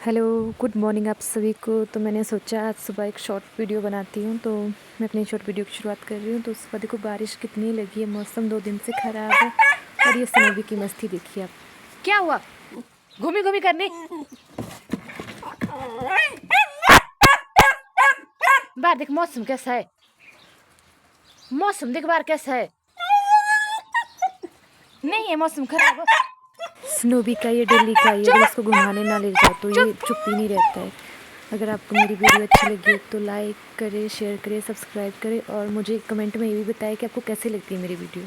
Hello, good morning आप सभी को। तो मैंने सोचा आज सुबह एक शॉर्ट वीडियो बनाती हूँ, तो मैं अपनी शॉर्ट वीडियो की शुरुआत कर रही हूँ। तो सुबह देखो बारिश कितनी लगी है, मौसम 2 दिन से ख़राब है और ये स्नोवी की मस्ती देखिए आप। क्या हुआ? घूमी घूमी करने बाहर देख, मौसम कैसा है, मौसम देख बाहर कैसा है। नहीं है मौसम खराब। स्नोवी का ये डेली का ये, अगर इसको घुमाने ना ले जाओ तो ये चुप ही नहीं रहता है। अगर आपको मेरी वीडियो अच्छी लगी तो लाइक करें, शेयर करें, सब्सक्राइब करें और मुझे कमेंट में ये भी बताएं कि आपको कैसी लगती है मेरी वीडियो।